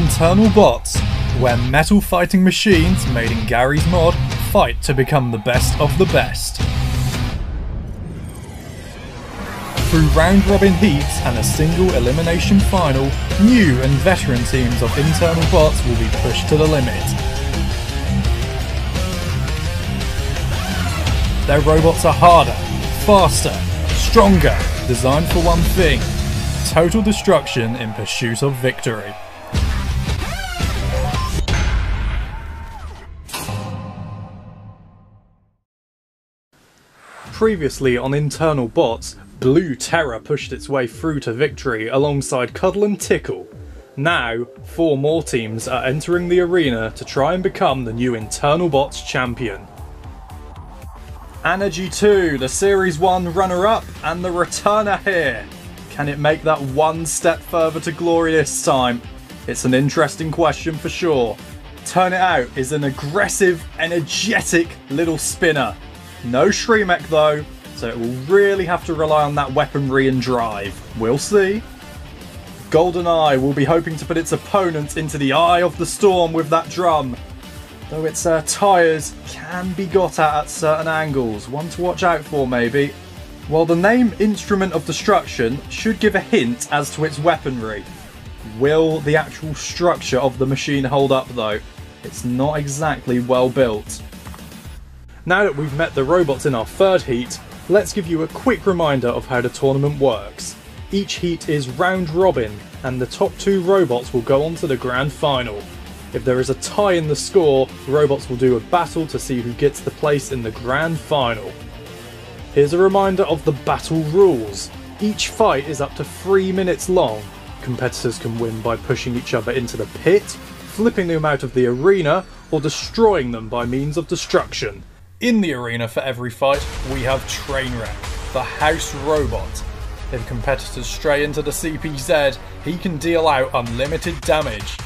Internal Bots, where metal fighting machines made in Gary's mod fight to become the best of the best. Through round-robin heats and a single elimination final, new and veteran teams of Internal Bots will be pushed to the limit. Their robots are harder, faster, stronger, designed for one thing: total destruction in pursuit of victory. Previously on Internal Bots, Blue Terror pushed its way through to victory alongside Cuddle and Tickle. Now, 4 more teams are entering the arena to try and become the new Internal Bots champion. Anergii 2, the Series 1 runner-up, and the returner here. Can it make that one step further to glory this time? It's an interesting question for sure. Turn It Out is an aggressive, energetic little spinner. No Shremek though, so it will really have to rely on that weaponry and drive. We'll see. GoldenEye will be hoping to put its opponent into the eye of the storm with that drum, though its tyres can be got at certain angles. One to watch out for maybe. While the name Instrument of Destruction should give a hint as to its weaponry. Will the actual structure of the machine hold up though? It's not exactly well built. Now that we've met the robots in our third heat, let's give you a quick reminder of how the tournament works. Each heat is round robin, and the top 2 robots will go on to the grand final. If there is a tie in the score, the robots will do a battle to see who gets the place in the grand final. Here's a reminder of the battle rules. Each fight is up to 3 minutes long. Competitors can win by pushing each other into the pit, flipping them out of the arena, or destroying them by means of destruction. In the arena for every fight, we have Trainwreck, the house robot. If competitors stray into the CPZ, he can deal out unlimited damage.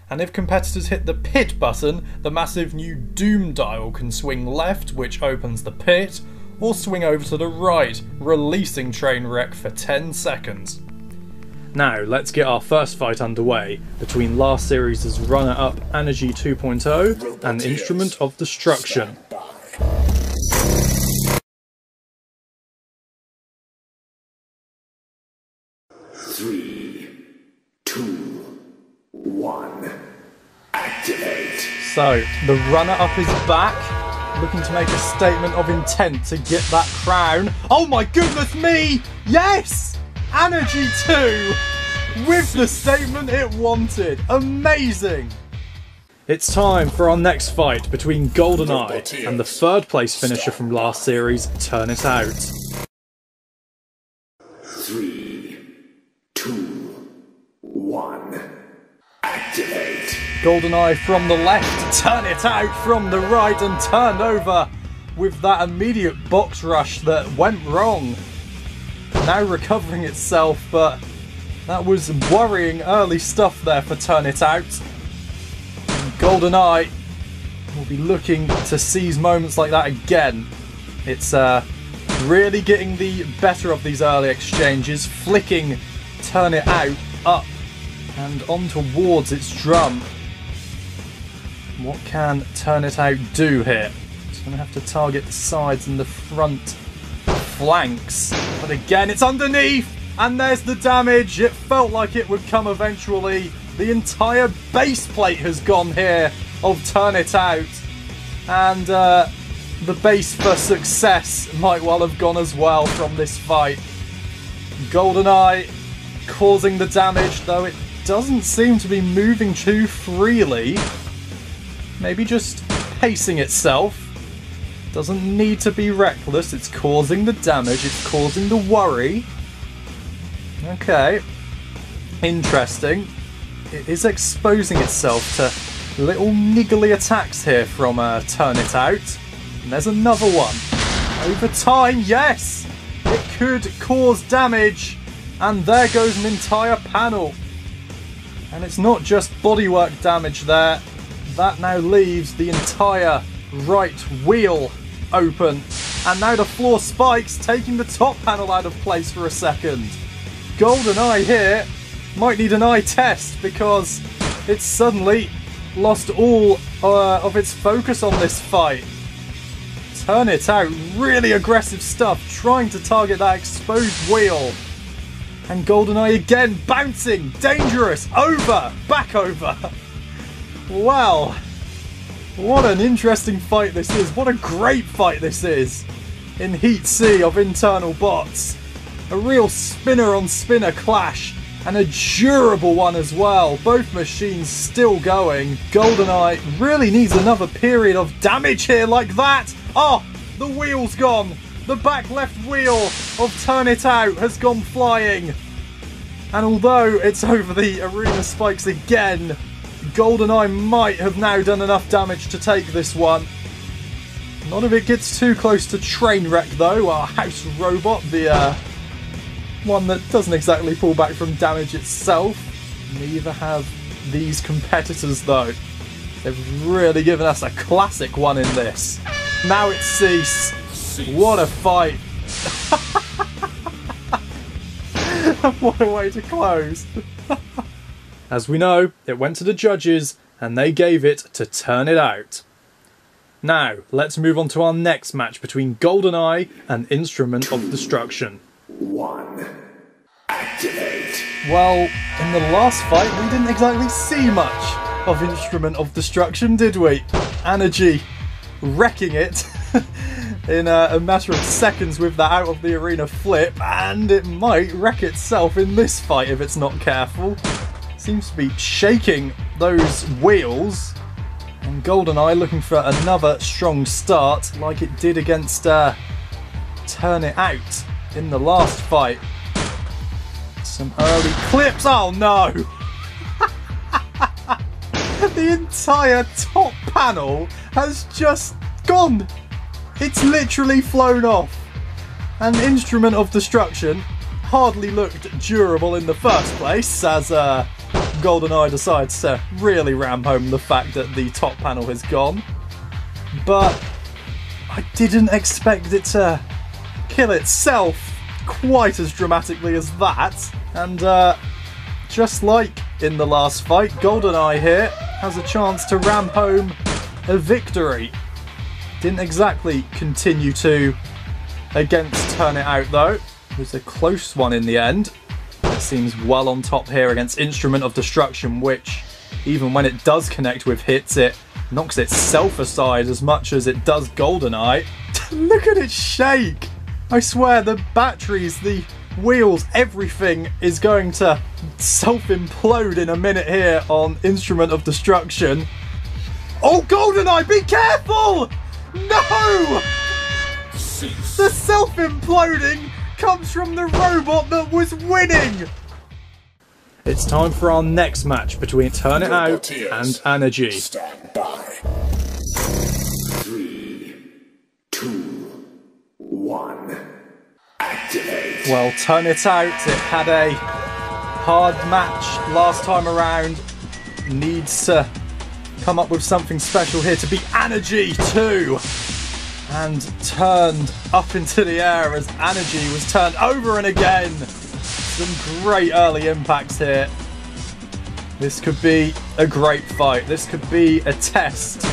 And if competitors hit the pit button, the massive new Doom dial can swing left, which opens the pit, or swing over to the right, releasing Trainwreck for 10 seconds. Now, let's get our first fight underway between last series' runner-up Anergii 2.0 and Instrument of Destruction. Three, two, one, activate. So, the runner-up is back, looking to make a statement of intent to get that crown. Oh my goodness me! Yes! Anergii 2! With the statement it wanted. Amazing! It's time for our next fight between GoldenEye and the 3rd place finisher from last series, Turn It Out. 3, 2, 1, activate. GoldenEye from the left, Turn It Out from the right, and turned over with that immediate box rush that went wrong. Now recovering itself, but that was worrying early stuff there for Turn It Out. And GoldenEye will be looking to seize moments like that again. It's really getting the better of these early exchanges, flicking Turn It Out up and on towards its drum. What can Turn It Out do here? It's going to have to target the sides and the front flanks. But again, it's underneath! And there's the damage. It felt like it would come eventually. The entire base plate has gone here of Turn It Out. And the base for success might well have gone as well from this fight. GoldenEye causing the damage, though it doesn't seem to be moving too freely. Maybe just pacing itself. Doesn't need to be reckless. It's causing the damage. It's causing the worry. Okay. Interesting. It is exposing itself to little niggly attacks here from Turn It Out. And there's another one. Over time, yes! It could cause damage. And there goes an entire panel. And it's not just bodywork damage there. That now leaves the entire right wheel open. And now the floor spikes, taking the top panel out of place for a second. GoldenEye here might need an eye test because it's suddenly lost all of its focus on this fight. Turn It Out, really aggressive stuff, trying to target that exposed wheel. And GoldenEye again, bouncing, dangerous, over, back over. Wow, what an interesting fight this is, what a great fight this is. In Heat C of internal bots. A real spinner on spinner clash. And a durable one as well. Both machines still going. GoldenEye really needs another period of damage here like that. Oh, the wheel's gone. The back left wheel of Turn It Out has gone flying. And although it's over the arena spikes again, GoldenEye might have now done enough damage to take this one. None of it gets too close to Trainwreck though, our house robot, the one that doesn't exactly fall back from damage itself. Neither have these competitors though. They've really given us a classic one in this. Now it's Cease. What a fight. What a way to close. As we know, it went to the judges and they gave it to Turn It Out. Now, let's move on to our next match between GoldenEye and Instrument of Destruction. 1. Activate. Well, in the last fight, we didn't exactly see much of Instrument of Destruction, did we? Anergii wrecking it in a matter of seconds with that out of the arena flip, and it might wreck itself in this fight if it's not careful. Seems to be shaking those wheels. And GoldenEye looking for another strong start like it did against Turn It Out in the last fight. Some early clips. Oh no! The entire top panel has just gone. It's literally flown off. And Instrument of Destruction hardly looked durable in the first place as GoldenEye decides to really ram home the fact that the top panel has gone. But I didn't expect it to kill itself quite as dramatically as that. And just like in the last fight, GoldenEye here has a chance to ram home a victory. Didn't exactly continue to against Turn It Out though. It was a close one in the end. It seems well on top here against Instrument of Destruction, which, even when it does connect with hits, it knocks itself aside as much as it does GoldenEye. Look at it shake! I swear, the batteries, the wheels, everything is going to self-implode in a minute here on Instrument of Destruction. Oh, GoldenEye, be careful! No! The self-imploding comes from the robot that was winning! It's time for our next match between Turn It Out and Anergii. Stand by. 3, 2, 1. Activate. Well, Turn It Out, it had a hard match last time around. Needs to come up with something special here to beat Anergii too. And turned up into the air as Anergii was turned over and again. Some great early impacts here. This could be a great fight. This could be a test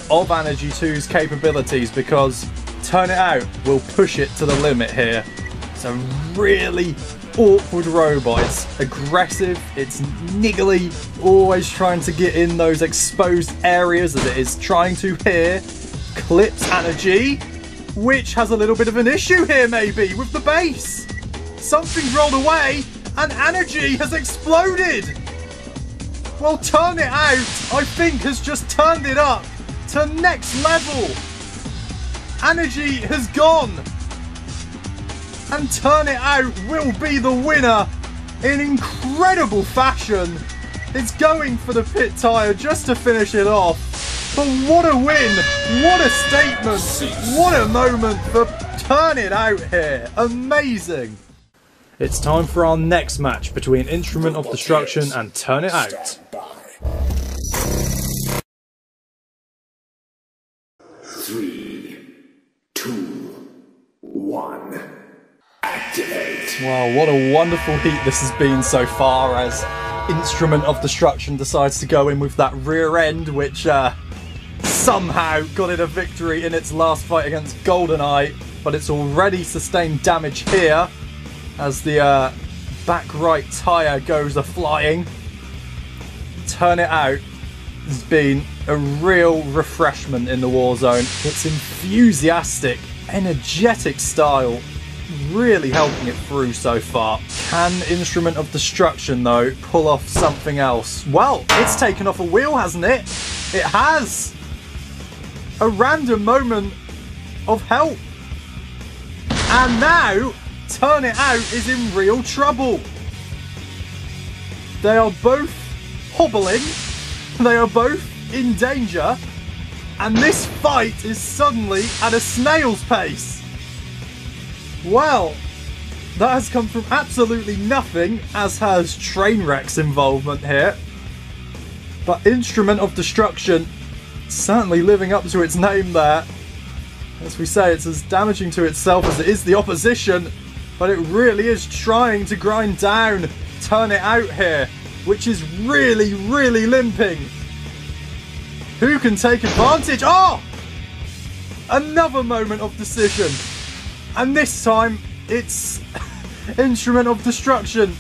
of Anergii 2's capabilities because Turn It Out will push it to the limit here. It's a really awkward robot. It's aggressive, it's niggly, always trying to get in those exposed areas as it is trying to here. Clips Anergii, which has a little bit of an issue here maybe with the base. Something's rolled away and Anergii has exploded. Well, Turn It Out, I think, has just turned it up to next level. Anergii has gone. And Turn It Out will be the winner in incredible fashion. It's going for the pit tyre just to finish it off. But what a win! What a statement! What a moment for Turn It Out here! Amazing! It's time for our next match between Instrument of Destruction and Turn It Out. 3, 2, 1. Activate. Well, what a wonderful heat this has been so far, as Instrument of Destruction decides to go in with that rear end, which somehow got it a victory in its last fight against GoldenEye, but it's already sustained damage here as the back right tyre goes a-flying. Turn It Out has been a real refreshment in the Warzone. Its enthusiastic, energetic style really helping it through so far. Can Instrument of Destruction, though, pull off something else? Well, it's taken off a wheel, hasn't it? It has! A random moment of help. And now, Turn It Out is in real trouble. They are both hobbling. They are both in danger. And this fight is suddenly at a snail's pace. Well, that has come from absolutely nothing, as has Trainwreck's involvement here. But Instrument of Destruction certainly living up to its name there. As we say, it's as damaging to itself as it is the opposition, but it really is trying to grind down Turn It Out here, which is really, really limping. Who can take advantage? Oh! Another moment of decision. And this time, it's Instrument of Destruction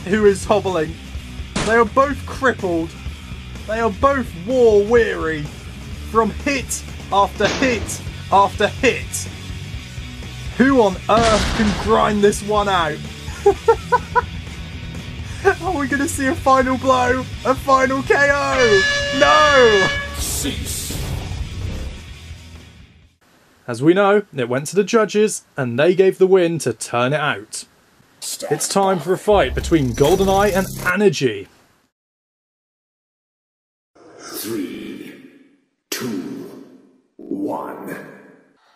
who is hobbling. They are both crippled. They are both war-weary from hit after hit after hit. Who on earth can grind this one out? Are we going to see a final blow? A final KO? No! Cease. As we know, it went to the judges, and they gave the win to Turn It Out. It's time for a fight between GoldenEye and Anergii. 3, 2, 1.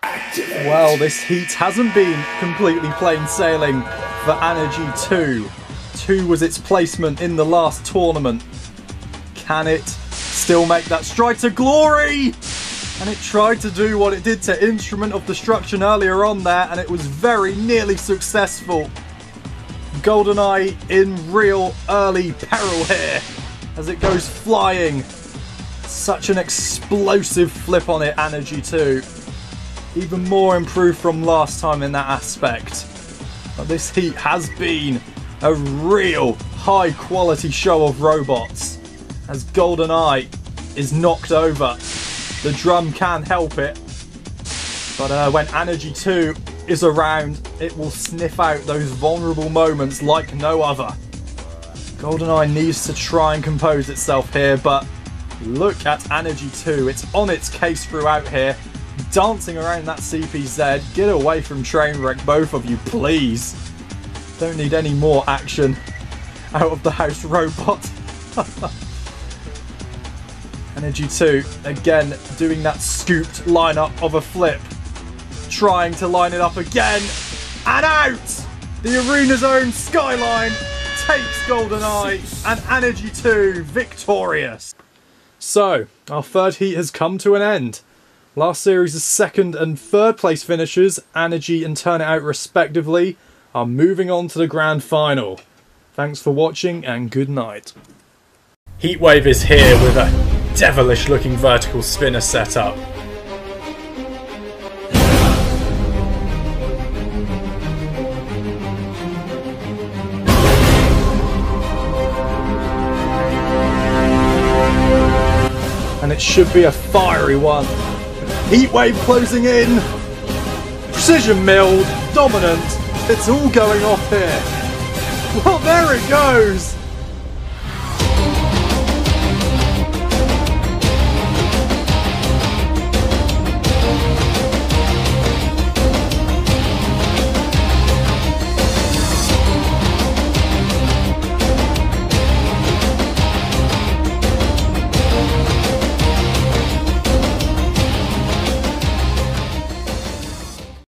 Activate. Well, this heat hasn't been completely plain sailing for Anergii 2. 2 was its placement in the last tournament. Can it still make that stride to glory? And it tried to do what it did to Instrument of Destruction earlier on there, and it was very nearly successful. GoldenEye in real early peril here as it goes flying. Such an explosive flip on it, Anergii 2. Even more improved from last time in that aspect. But this heat has been a real high quality show of robots as GoldenEye is knocked over. The drum can help it, but when Anergii 2 is around, it will sniff out those vulnerable moments like no other. GoldenEye needs to try and compose itself here, but look at Anergii 2. It's on its case throughout here, dancing around that CPZ. Get away from Trainwreck, both of you, please. Don't need any more action out of the house robot. Anergii 2, again, doing that scooped lineup of a flip. Trying to line it up again. And out! The arena's own Skyline takes GoldenEye and Anergii 2 victorious. So, our third heat has come to an end. Last series' second and third place finishers, Anergii and Turn It Out respectively, are moving on to the grand final. Thanks for watching and good night. Heatwave is here with a devilish looking vertical spinner setup. And it should be a fiery one. Heatwave closing in. Precision milled, dominant. It's all going off here. Well, there it goes.